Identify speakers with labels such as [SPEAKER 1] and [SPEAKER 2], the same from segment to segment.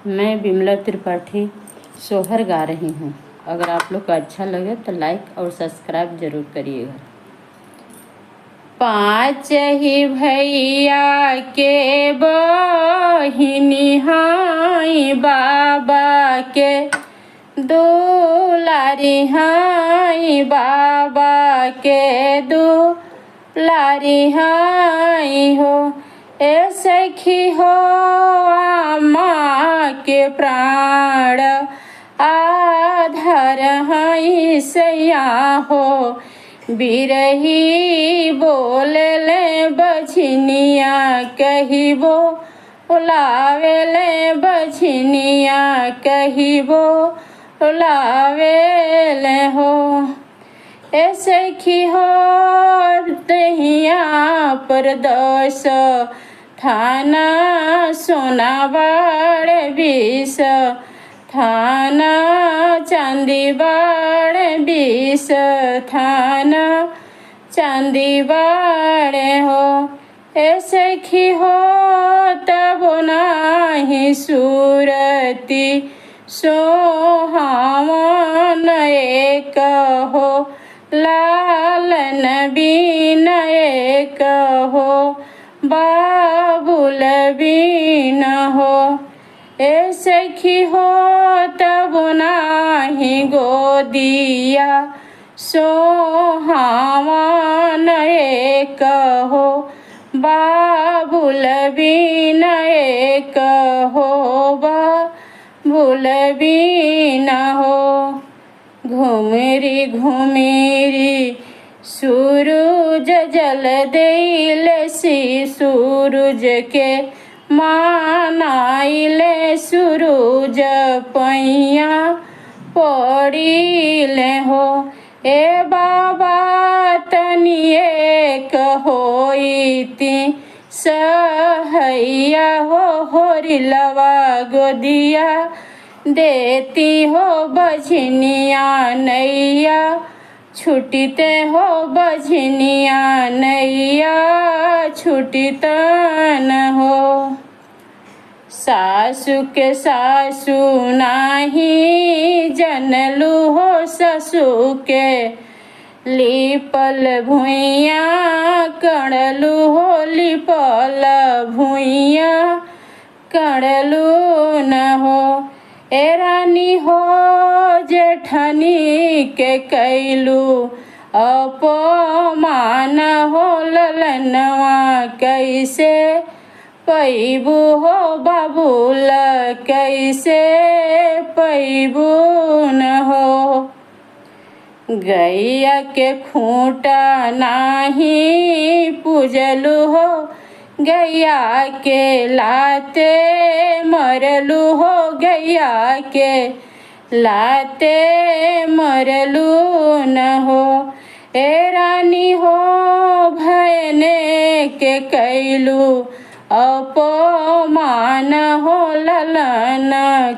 [SPEAKER 1] मैं विमला त्रिपाठी सोहर गा रही हूँ। अगर आप लोग को अच्छा लगे तो लाइक और सब्सक्राइब जरूर करिएगा। पाँच ही भैया के बहिनी हाई बाबा के दुलारी हाई बाबा के दुलारी हाई हो। ए सखी हो माँ के प्राण आधार हाई सैया हो। बिरही बोले बझनिया कहिबो बुलावेले बझनिया कहिबो बुलावेले हो। ए सखी हो दहिया पर 10 थाना सोनाबाड़ 20 थाना चांदीबाड़ 20 थाना चांदीबाड़ हो। ए सखी हो तब नाही सूरती सोहावन एक हो। लालन बीन एक हो बाबुल बीन हो। ए सखी हो तब नाही गोदिया सोहावन एक हो बाबुल बीन एक हो बाबुल बीन हो। घुमरी घुमरी सूरज जल देले सी सूरज के मानाइले सूरज पैया पड़िले हो। ए बाबा तनिए होइती सहैया हो होरिलवा गोदिया देती हो बझनिया नैया छुटिते हो बझनिया नैया छुटितन हो। सासु के सासु नाही जनलू हो ससु के लिपल भुइया कड़लू हो लिपल भुइया कड़लू न हो। ए रानी हो जेठनी के कैलू अपमान हो ललनवा कैसे पैबू हो बाबूल कैसे पैबू न हो। गैया के खूंटा नाही पूजलू हो गैया के लाते मरलू हो गैया के लाते मरलू न हो। ए रानी हो भयने के कैलू अपमान हो ललन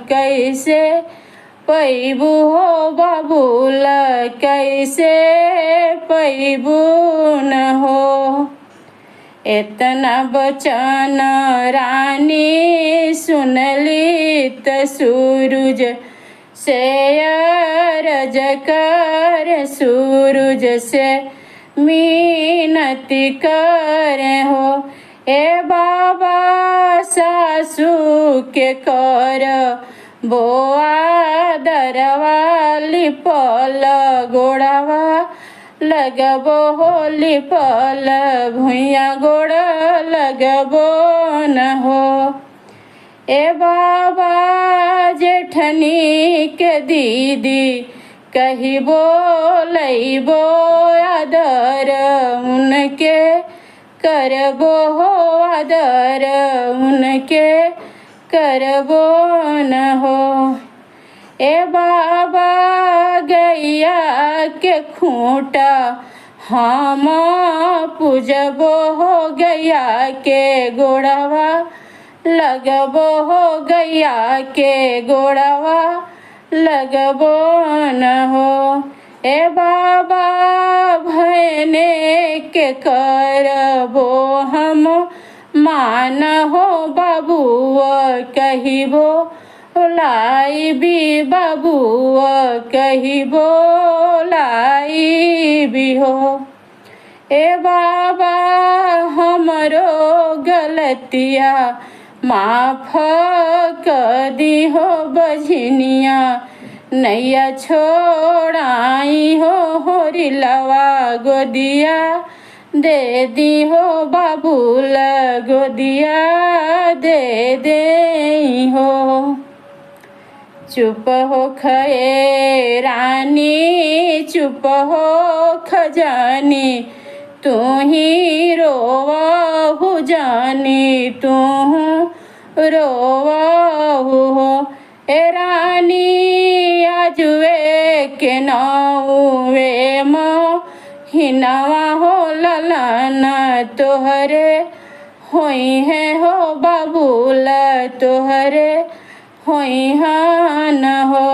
[SPEAKER 1] कैसे पैबू हो बाबूल कैसे पैबू न हो। इतना बचन रानी सुनली त सूरज से अरज कर सूरज से मिनती करे हो। ए बाबा सासू के कर बोआ दरवा लिपल गोड़ावा लगबो हो लिपल भुइया गोड़ लगबो न हो। ए बाबा जेठनी के दीदी कहिबो लइबो आदर उनके करबो हो आदर उनके करबो न हो। ए बाबा गैया के खूंटा हम पूजबो हो गैया के गोड़वा लगबो हो गैया के गोड़वा लगबो न हो। ए बाबा भयने के करबो हम मान हो बाबू कहिबो लाई भी बाबुआ कही बोलाई भी हो। ए बाबा हमरो गलतिया माफ कर दी हो बझनिया, नैया छोड़ाई हो होरिलवा गोदिया, दे दी हो बाबूल गोदिया दे दे हो। चुप हो खए रानी चुप हो खजानी, तू ही रोवहु जानी तू रोवहु हो। ए रानी आजुए के नौवे हिनवा हो ललना तोहरे होई है हो बाबूल तोहरे होई हान हो।